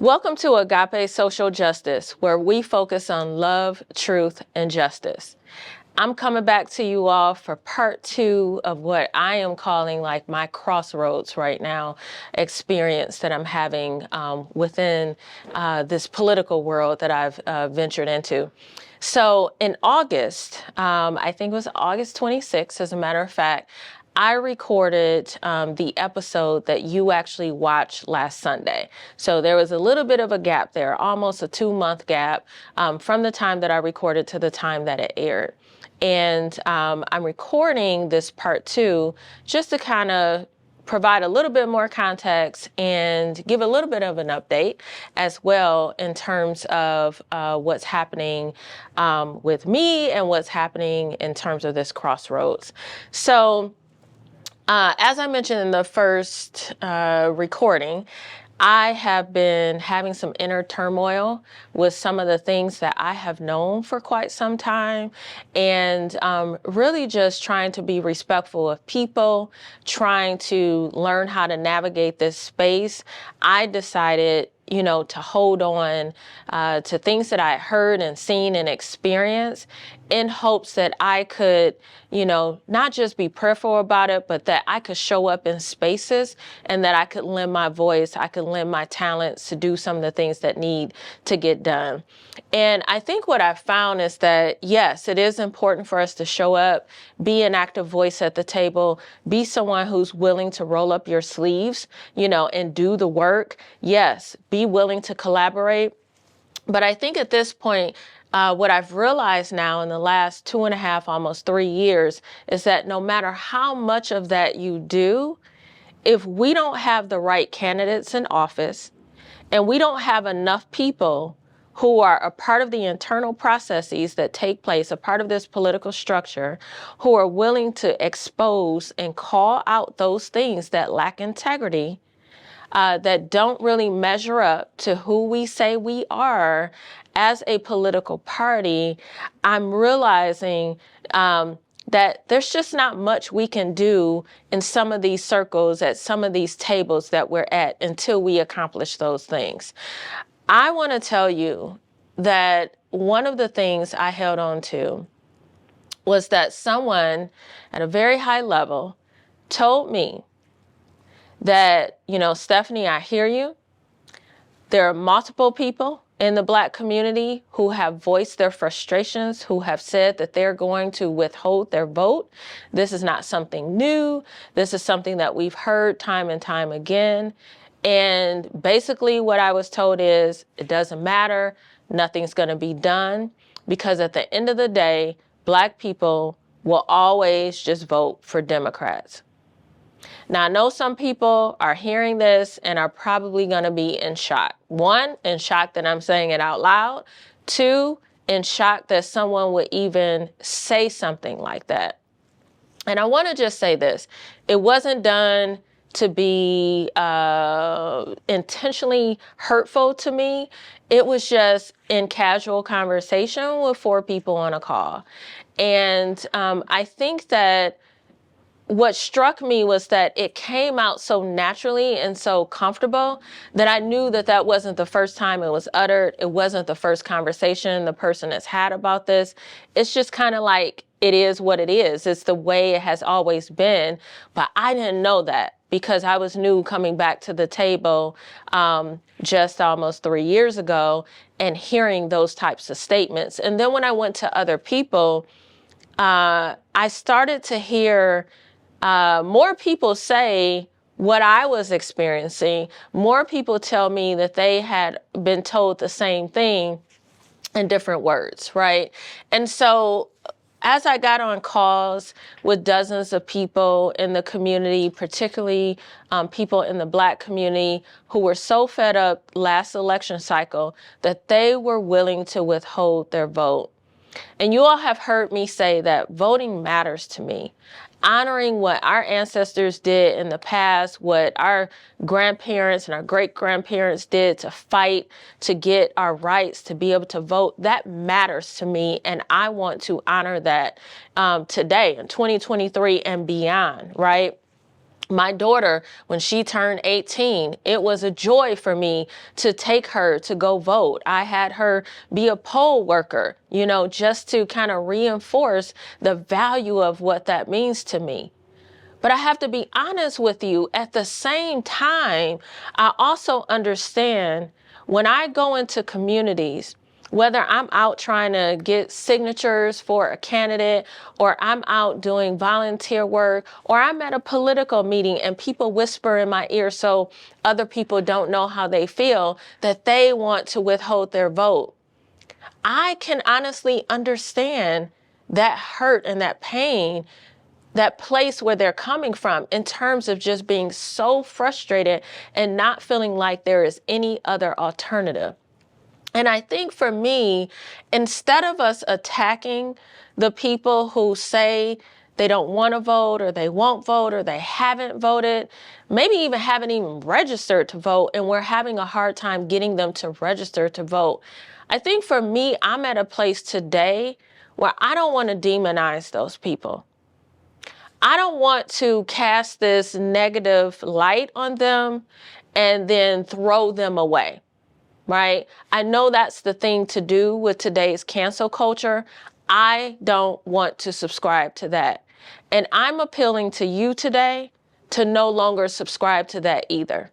Welcome to AGAPE Social Justice, where we focus on love, truth, and justice. I'm coming back to you all for part 2 of what I am calling like my crossroads right now experience that I'm having within this political world that I've ventured into. So in August, I think it was August 26th, as a matter of fact, I recorded the episode that you actually watched last Sunday. So there was a little bit of a gap there, almost a 2-month gap from the time that I recorded to the time that it aired. And I'm recording this part 2 just to kind of provide a little bit more context and give a little bit of an update as well in terms of what's happening with me and what's happening in terms of this crossroads. So as I mentioned in the first recording, I have been having some inner turmoil with some of the things that I have known for quite some time, and really just trying to be respectful of people, trying to learn how to navigate this space. I decided, to hold on to things that I heard and seen and experienced in hopes that I could, not just be prayerful about it, but that I could show up in spaces and that I could lend my voice, I could lend my talents to do some of the things that need to get done. And I think what I found is that, yes, it is important for us to show up, be an active voice at the table, be someone who's willing to roll up your sleeves, and do the work. Yes, be willing to collaborate. But I think at this point, what I've realized now in the last 2.5, almost 3 years, is that no matter how much of that you do, if we don't have the right candidates in office and we don't have enough people who are a part of the internal processes that take place, a part of this political structure, who are willing to expose and call out those things that lack integrity, that don't really measure up to who we say we are as a political party, I'm realizing that there's just not much we can do in some of these circles, at some of these tables that we're at, until we accomplish those things. I want to tell you that one of the things I held on to was that someone at a very high level told me that, Stephanie, I hear you. There are multiple people in the Black community who have voiced their frustrations, who have said that they're going to withhold their vote. This is not something new. This is something that we've heard time and time again. And basically what I was told is it doesn't matter. Nothing's going to be done, because at the end of the day, Black people will always just vote for Democrats. Now, I know some people are hearing this and are probably going to be in shock. 1, in shock that I'm saying it out loud. 2, in shock that someone would even say something like that. And I want to just say this. It wasn't done to be intentionally hurtful to me. It was just in casual conversation with 4 people on a call. And I think that what struck me was that it came out so naturally and so comfortable that I knew that that wasn't the first time it was uttered. It wasn't the first conversation the person has had about this. It's just kind of like, it is what it is. It's the way it has always been. But I didn't know that, because I was new coming back to the table just almost 3 years ago and hearing those types of statements. And then when I went to other people, I started to hear more people say what I was experiencing. More people tell me that they had been told the same thing in different words, right? And so as I got on calls with dozens of people in the community, particularly people in the Black community who were so fed up last election cycle that they were willing to withhold their vote. And you all have heard me say that voting matters to me. Honoring what our ancestors did in the past, what our grandparents and our great-grandparents did to fight to get our rights to be able to vote, that matters to me, and I want to honor that today in 2023 and beyond, right? My daughter, when she turned 18, it was a joy for me to take her to go vote. I had her be a poll worker, just to kind of reinforce the value of what that means to me. But I have to be honest with you, at the same time, I also understand when I go into communities, whether I'm out trying to get signatures for a candidate, or I'm out doing volunteer work, or I'm at a political meeting and people whisper in my ear so other people don't know how they feel, that they want to withhold their vote. I can honestly understand that hurt and that pain, that place where they're coming from, in terms of just being so frustrated and not feeling like there is any other alternative. And I think for me, instead of us attacking the people who say they don't want to vote, or they won't vote, or they haven't voted, maybe even haven't even registered to vote, and we're having a hard time getting them to register to vote, I think for me, I'm at a place today where I don't want to demonize those people. I don't want to cast this negative light on them and then throw them away, right? I know that's the thing to do with today's cancel culture. I don't want to subscribe to that. And I'm appealing to you today to no longer subscribe to that either.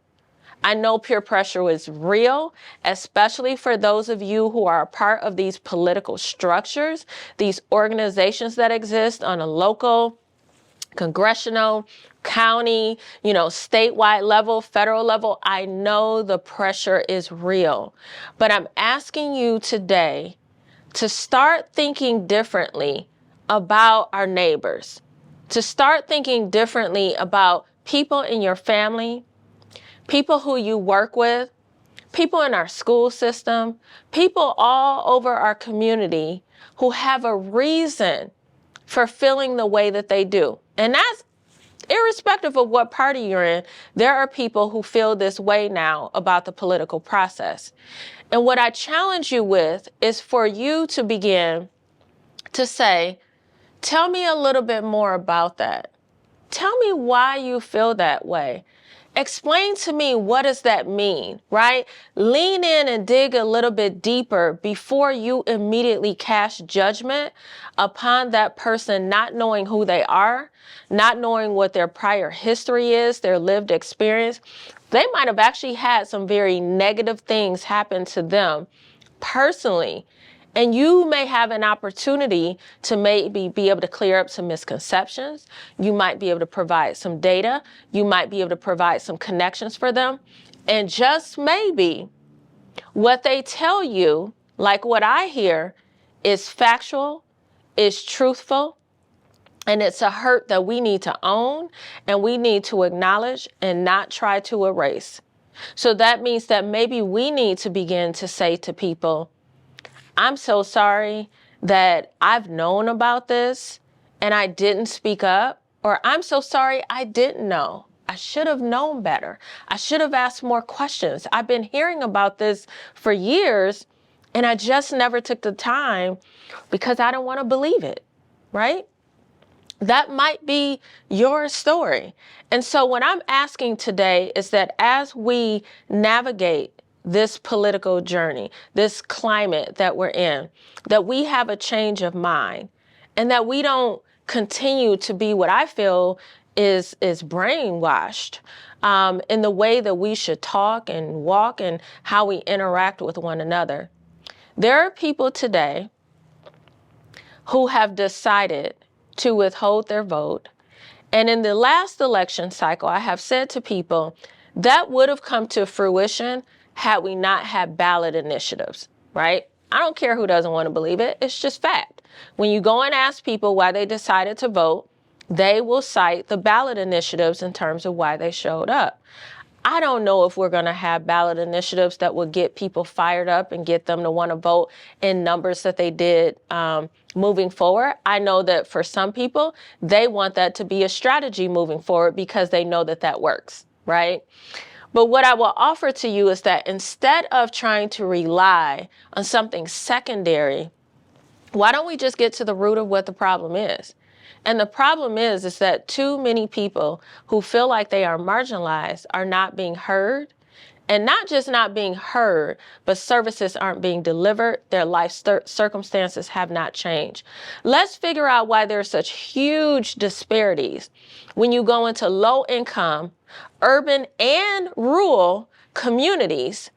I know peer pressure is real, especially for those of you who are a part of these political structures, these organizations that exist on a local, congressional, county, statewide level, federal level. I know the pressure is real, but I'm asking you today to start thinking differently about our neighbors, to start thinking differently about people in your family, people who you work with, people in our school system, people all over our community who have a reason for feeling the way that they do. And that's irrespective of what party you're in. There are people who feel this way now about the political process. And what I challenge you with is for you to begin to say, tell me a little bit more about that. Tell me why you feel that way. Explain to me, what does that mean, right? Lean in and dig a little bit deeper before you immediately cast judgment upon that person, not knowing who they are, not knowing what their prior history is, their lived experience. They might have actually had some very negative things happen to them personally. And you may have an opportunity to maybe be able to clear up some misconceptions. You might be able to provide some data. You might be able to provide some connections for them. And just maybe what they tell you, like what I hear, is factual, is truthful, and it's a hurt that we need to own and we need to acknowledge and not try to erase. So that means that maybe we need to begin to say to people, I'm so sorry that I've known about this and I didn't speak up, or I'm so sorry I didn't know. I should have known better. I should have asked more questions. I've been hearing about this for years and I just never took the time because I don't want to believe it, right? That might be your story. And so what I'm asking today is that as we navigate this political journey, this climate that we're in, that we have a change of mind and that we don't continue to be what I feel is brainwashed in the way that we should talk and walk and how we interact with one another. There are people today who have decided to withhold their vote. And in the last election cycle, I have said to people that would have come to fruition had we not had ballot initiatives, right? I don't care who doesn't want to believe it. It's just fact. When you go and ask people why they decided to vote, they will cite the ballot initiatives in terms of why they showed up. I don't know if we're going to have ballot initiatives that will get people fired up and get them to want to vote in numbers that they did moving forward. I know that for some people, they want that to be a strategy moving forward because they know that that works, right? But what I will offer to you is that instead of trying to rely on something secondary, why don't we just get to the root of what the problem is? And the problem is that too many people who feel like they are marginalized are not being heard. And not just not being heard, but services aren't being delivered. Their life circumstances have not changed. Let's figure out why there are such huge disparities when you go into low income, urban and rural communities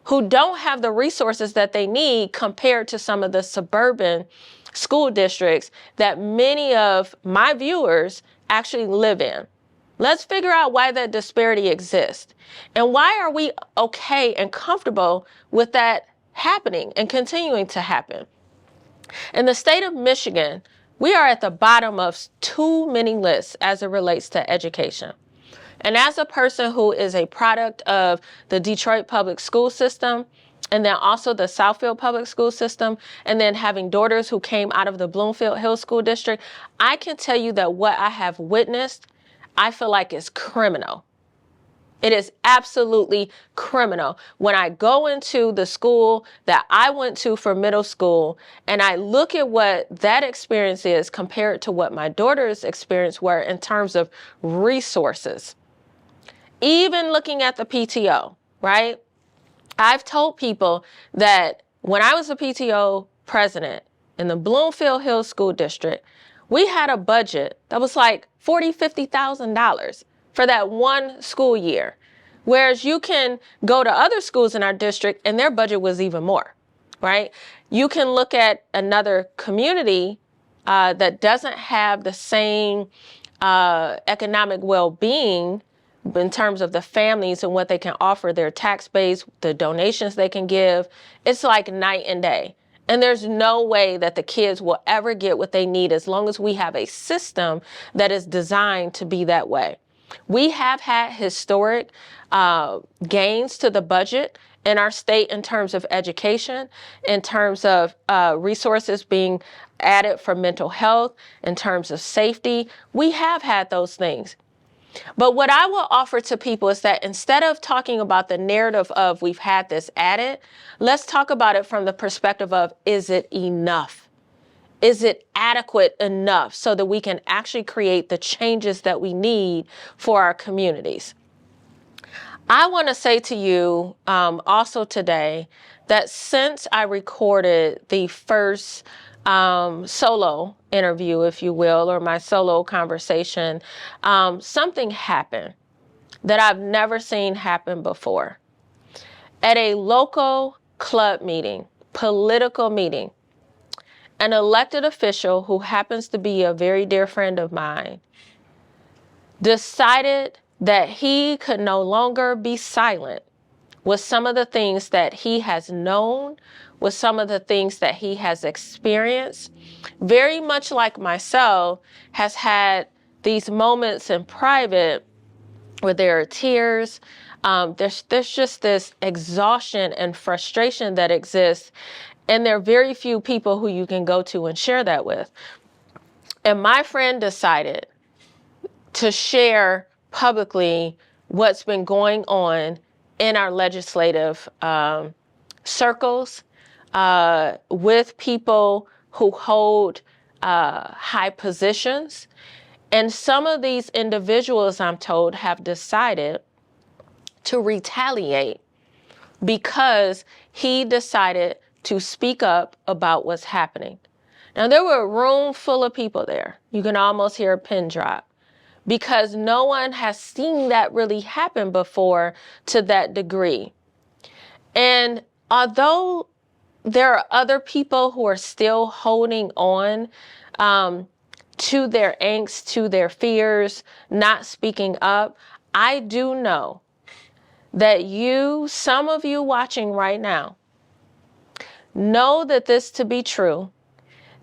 who don't have the resources that they need compared to some of the suburban school districts that many of my viewers actually live in. Let's figure out why that disparity exists and why are we okay and comfortable with that happening and continuing to happen. In the state of Michigan, we are at the bottom of too many lists as it relates to education. And as a person who is a product of the Detroit public school system, and then also the Southfield public school system, and then having daughters who came out of the Bloomfield Hills School District, I can tell you that what I have witnessed, I feel like is criminal. It is absolutely criminal. When I go into the school that I went to for middle school and I look at what that experience is compared to what my daughter's experience were in terms of resources, even looking at the PTO, right? I've told people that when I was a PTO president in the Bloomfield Hills School District, we had a budget that was like $40,000, $50,000 for that one school year. Whereas you can go to other schools in our district and their budget was even more, right? You can look at another community that doesn't have the same economic well-being in terms of the families and what they can offer, their tax base, the donations they can give. It's like night and day. And there's no way that the kids will ever get what they need as long as we have a system that is designed to be that way. We have had historic gains to the budget in our state in terms of education, in terms of resources being added for mental health, in terms of safety. We have had those things. But what I will offer to people is that instead of talking about the narrative of we've had this added, let's talk about it from the perspective of, is it enough? Is it adequate enough so that we can actually create the changes that we need for our communities? I want to say to you also today that since I recorded the first solo interview, if you will, or my solo conversation, something happened that I've never seen happen before. At a local club meeting, political meeting, an elected official who happens to be a very dear friend of mine decided that he could no longer be silent with some of the things that he has known, with some of the things that he has experienced, very much like myself, has had these moments in private where there are tears. There's just this exhaustion and frustration that exists, and there are very few people who you can go to and share that with. And my friend decided to share publicly what's been going on in our legislative circles with people who hold high positions. And some of these individuals, I'm told, have decided to retaliate because he decided to speak up about what's happening. Now, there were a room full of people there. You can almost hear a pin drop, because no one has seen that really happen before to that degree. And although there are other people who are still holding on to their angst, to their fears, not speaking up, I do know that some of you watching right now, know that this to be true,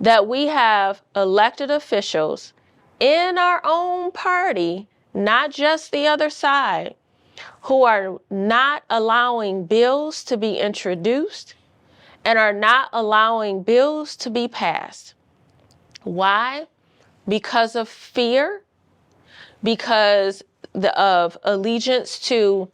that we have elected officials in our own party, not just the other side, who are not allowing bills to be introduced and are not allowing bills to be passed. Why? Because of fear, because of allegiance to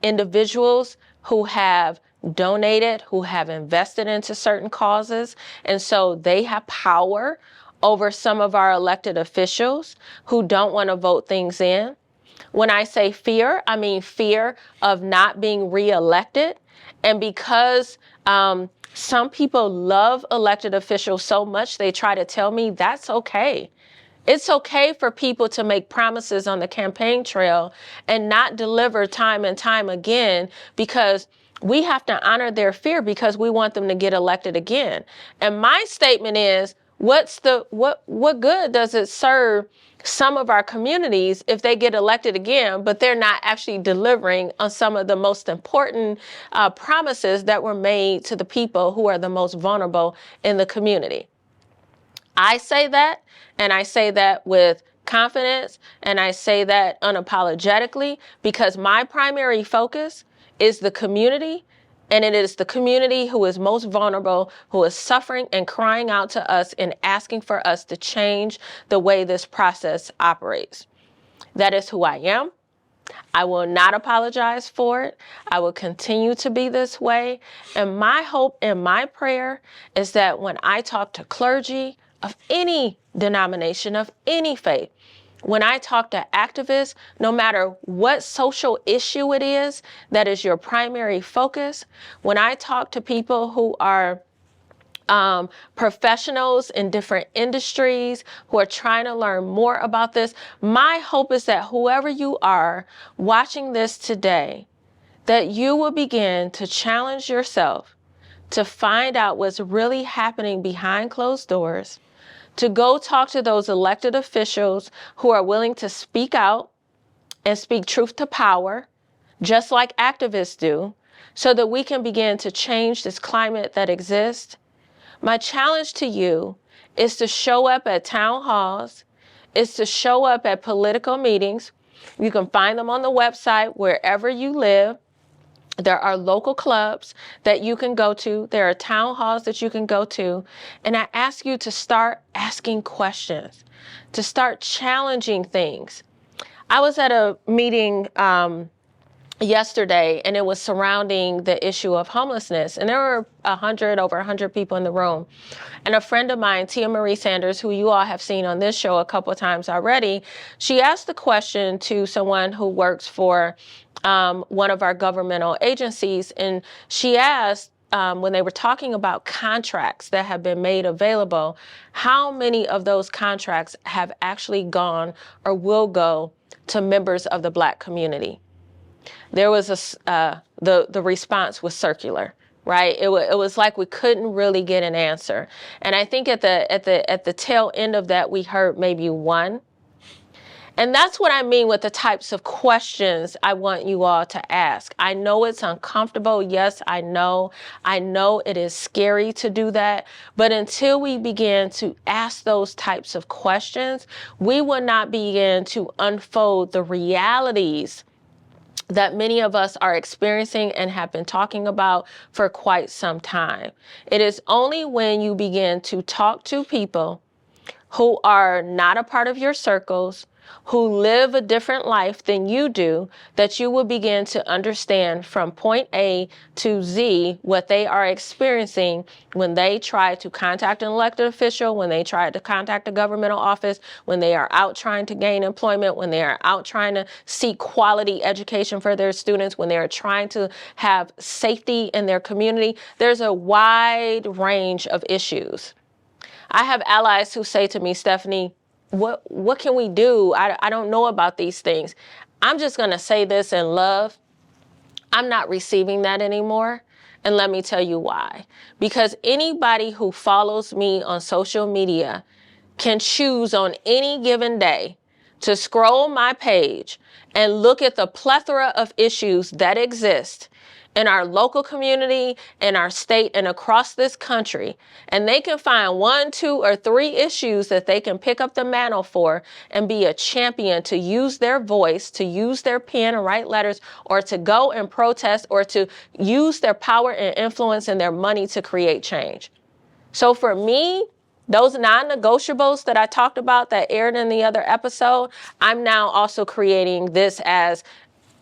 individuals who have donated, who have invested into certain causes, and so they have power over some of our elected officials who don't want to vote things in. When I say fear, I mean fear of not being reelected. And because some people love elected officials so much, they try to tell me that's okay. It's okay for people to make promises on the campaign trail and not deliver time and time again, because we have to honor their fear because we want them to get elected again. And my statement is, what good does it serve some of our communities if they get elected again, but they're not actually delivering on some of the most important promises that were made to the people who are the most vulnerable in the community? I say that, and I say that with confidence, and I say that unapologetically, because my primary focus is the community, and it is the community who is most vulnerable, who is suffering and crying out to us and asking for us to change the way this process operates. That is who I am. I will not apologize for it. I will continue to be this way. And my hope and my prayer is that when I talk to clergy of any denomination, of any faith, when I talk to activists, no matter what social issue it is that is your primary focus, when I talk to people who are professionals in different industries who are trying to learn more about this, my hope is that whoever you are watching this today, that you will begin to challenge yourself to find out what's really happening behind closed doors, to go talk to those elected officials who are willing to speak out and speak truth to power, just like activists do, so that we can begin to change this climate that exists. My challenge to you is to show up at town halls, is to show up at political meetings. You can find them on the website wherever you live. There are local clubs that you can go to. There are town halls that you can go to. And I ask you to start asking questions, to start challenging things. I was at a meeting yesterday, and it was surrounding the issue of homelessness. And there were over 100 people in the room. And a friend of mine, Tia Marie Sanders, who you all have seen on this show a couple of times already, she asked the question to someone who works for one of our governmental agencies. And she asked, when they were talking about contracts that have been made available, how many of those contracts have actually gone or will go to members of the Black community? There was the response was circular, right? It was like we couldn't really get an answer. And I think at the tail end of that, we heard maybe one. And that's what I mean with the types of questions I want you all to ask. I know it's uncomfortable. Yes, I know it is scary to do that. But until we begin to ask those types of questions, we will not begin to unfold the realities that many of us are experiencing and have been talking about for quite some time. It is only when you begin to talk to people who are not a part of your circles, who live a different life than you do, that you will begin to understand from point A to Z what they are experiencing when they try to contact an elected official, when they try to contact a governmental office, when they are out trying to gain employment, when they are out trying to seek quality education for their students, when they are trying to have safety in their community. There's a wide range of issues. I have allies who say to me, Stephanie, what can we do? I don't know about these things. I'm just going to say this in love. I'm not receiving that anymore. And let me tell you why. Because anybody who follows me on social media can choose on any given day to scroll my page and look at the plethora of issues that exist in our local community, in our state, and across this country. And they can find 1, 2, or 3 issues that they can pick up the mantle for and be a champion, to use their voice, to use their pen and write letters, or to go and protest, or to use their power and influence and their money to create change. So for me, those non-negotiables that I talked about that aired in the other episode, I'm now also creating this as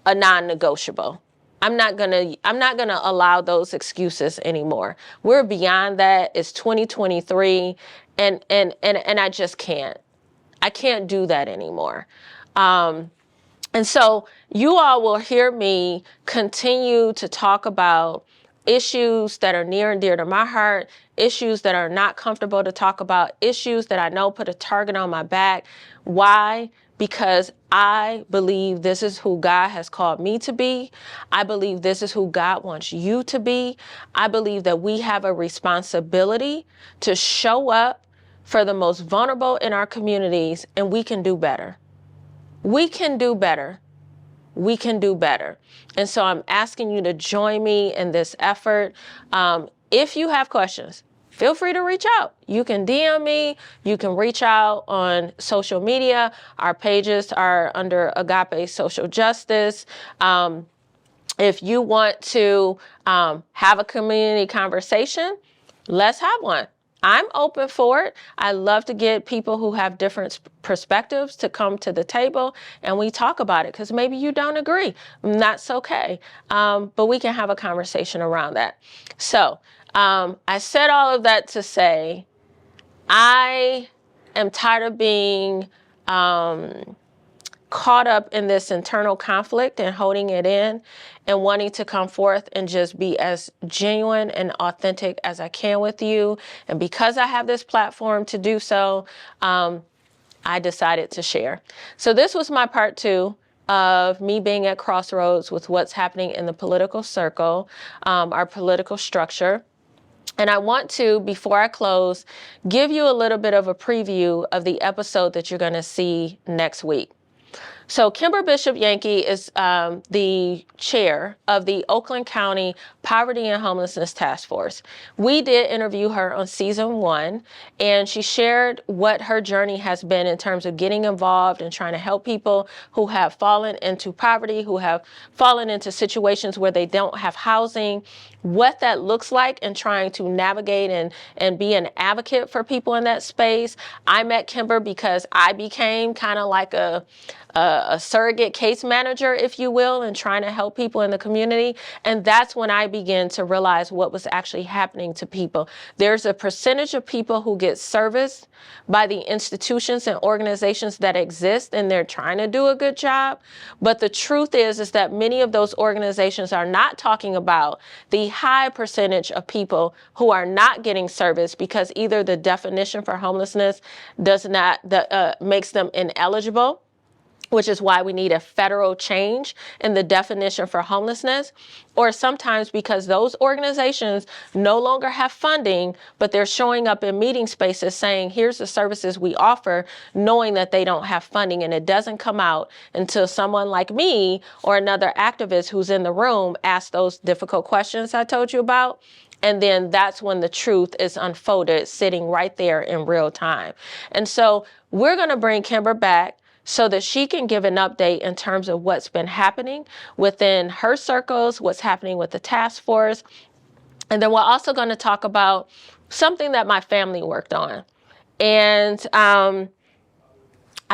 a non-negotiable. I'm not gonna allow those excuses anymore. We're beyond that. It's 2023, and I just can't. I can't do that anymore. And so you all will hear me continue to talk about issues that are near and dear to my heart, issues that are not comfortable to talk about, issues that I know put a target on my back. Why? Because I believe this is who God has called me to be. I believe this is who God wants you to be. I believe that we have a responsibility to show up for the most vulnerable in our communities, and we can do better. We can do better. We can do better. And so I'm asking you to join me in this effort. If you have questions, feel free to reach out. You can DM me. You can reach out on social media. Our pages are under AGAPE Social Justice. If you want to have a community conversation, let's have one. I'm open for it. I love to get people who have different perspectives to come to the table and we talk about it, because maybe you don't agree. That's okay. But we can have a conversation around that. So I said all of that to say I am tired of being caught up in this internal conflict and holding it in and wanting to come forth and just be as genuine and authentic as I can with you. And because I have this platform to do so, I decided to share. So this was my part 2 of me being at crossroads with what's happening in the political circle, our political structure. And I want to, before I close, give you a little bit of a preview of the episode that you're going to see next week. So Kimber Bishop Yankee is the chair of the Oakland County Poverty and Homelessness Task Force. We did interview her on season 1, and she shared what her journey has been in terms of getting involved and trying to help people who have fallen into poverty, who have fallen into situations where they don't have housing, what that looks like, and trying to navigate and be an advocate for people in that space. I met Kimber because I became kind of like a surrogate case manager, if you will, and trying to help people in the community. And that's when I began to realize what was actually happening to people. There's a percentage of people who get serviced by the institutions and organizations that exist, and they're trying to do a good job. But the truth is that many of those organizations are not talking about the high percentage of people who are not getting service because either the definition for homelessness does not makes them ineligible, which is why we need a federal change in the definition for homelessness, or sometimes because those organizations no longer have funding, but they're showing up in meeting spaces saying, here's the services we offer, knowing that they don't have funding. And it doesn't come out until someone like me or another activist who's in the room asks those difficult questions I told you about. And then that's when the truth is unfolded, sitting right there in real time. And so we're going to bring Kimber back so that she can give an update in terms of what's been happening within her circles, what's happening with the task force. And then we're also going to talk about something that my family worked on. And I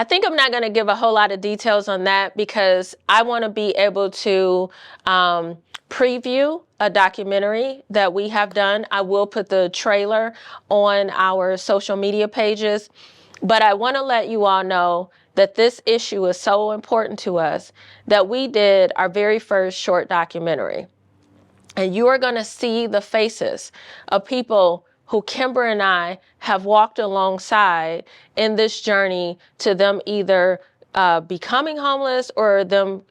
think I'm not going to give a whole lot of details on that because I want to be able to preview a documentary that we have done. I will put the trailer on our social media pages, but I want to let you all know that this issue is so important to us that we did our very first short documentary. And you are going to see the faces of people who Kimber and I have walked alongside in this journey to them either becoming homeless or them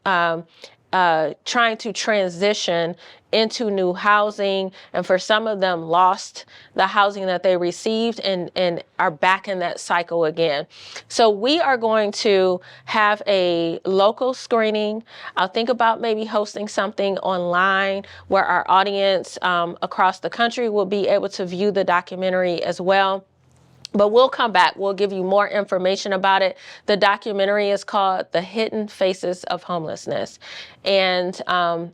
trying to transition into new housing, and for some of them lost the housing that they received and are back in that cycle again. So we are going to have a local screening. I'll think about maybe hosting something online where our audience across the country will be able to view the documentary as well. But we'll come back. We'll give you more information about it. The documentary is called The Hidden Faces of Homelessness. And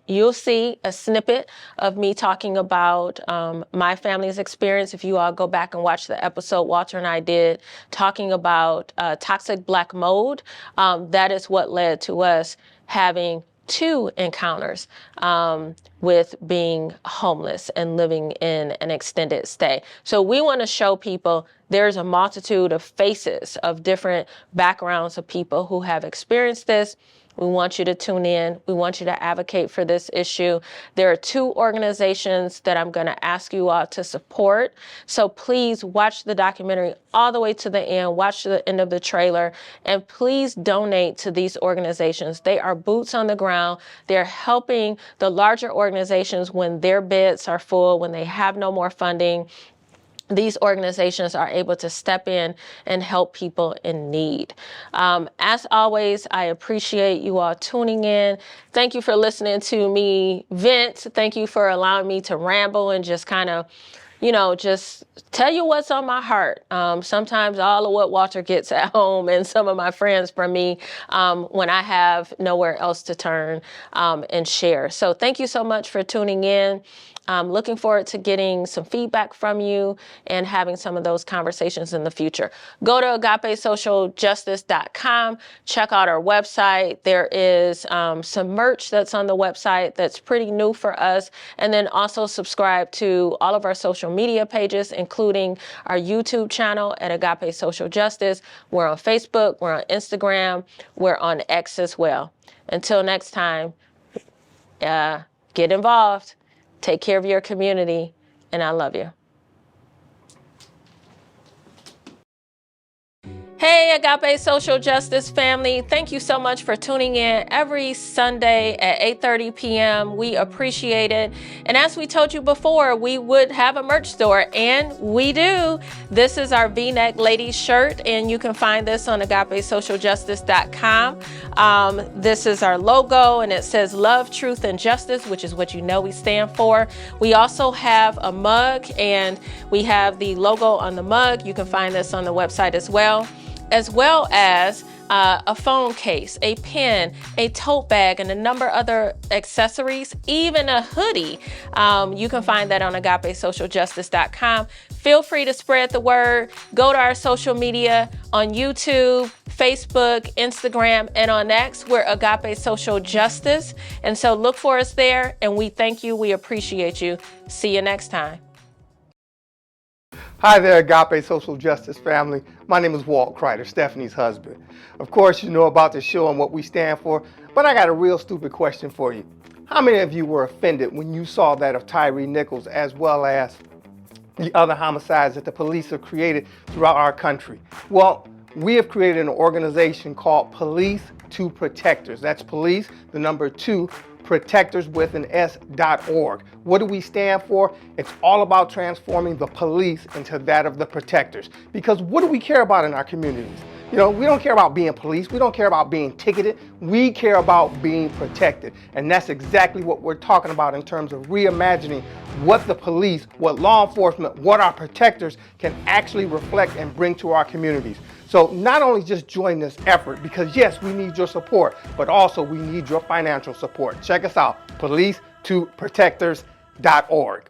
you'll see a snippet of me talking about my family's experience. If you all go back and watch the episode Walter and I did talking about toxic black mold, that is what led to us having 2 encounters with being homeless and living in an extended stay. So we want to show people there's a multitude of faces of different backgrounds of people who have experienced this. We want you to tune in. We want you to advocate for this issue. There are 2 organizations that I'm going to ask you all to support. So please watch the documentary all the way to the end. Watch the end of the trailer. And please donate to these organizations. They are boots on the ground. They're helping the larger organizations when their beds are full, when they have no more funding. These organizations are able to step in and help people in need. As always, I appreciate you all tuning in. Thank you for listening to me vent. Thank you for allowing me to ramble and just kind of, just tell you what's on my heart. Sometimes all of what Walter gets at home and some of my friends from me when I have nowhere else to turn and share. So thank you so much for tuning in. I'm looking forward to getting some feedback from you and having some of those conversations in the future. Go to AGAPESocialJustice.com. Check out our website. There is some merch that's on the website that's pretty new for us. And then also subscribe to all of our social media pages, including our YouTube channel at Agape Social Justice. We're on Facebook. We're on Instagram. We're on X as well. Until next time, get involved. Take care of your community, and I love you. Hey, Agape Social Justice family. Thank you so much for tuning in every Sunday at 8:30 p.m. We appreciate it. And as we told you before, we would have a merch store, and we do. This is our V-neck ladies shirt, and you can find this on AgapeSocialJustice.com. This is our logo, and it says love, truth, and justice, which is what we stand for. We also have a mug, and we have the logo on the mug. You can find this on the website as well as a phone case, a pen, a tote bag, and a number of other accessories, even a hoodie. You can find that on AgapeSocialJustice.com. Feel free to spread the word. Go to our social media on YouTube, Facebook, Instagram, and on X. We're Agape Social Justice. And so look for us there, and we thank you. We appreciate you. See you next time. Hi there, Agape Social Justice family. My name is Walt Kreider, Stephanie's husband. Of course, you know about the show and what we stand for, but I got a real stupid question for you. How many of you were offended when you saw that of Tyree Nichols as well as the other homicides that the police have created throughout our country? Well, we have created an organization called Police to Protectors. That's police, the number 2, protectors with an S.org. What do we stand for? It's all about transforming the police into that of the protectors. Because what do we care about in our communities? We don't care about being policed. We don't care about being ticketed. We care about being protected. And that's exactly what we're talking about in terms of reimagining what the police, what law enforcement, what our protectors can actually reflect and bring to our communities. So not only just join this effort, because yes, we need your support, but also we need your financial support. Check us out, police2protectors.org.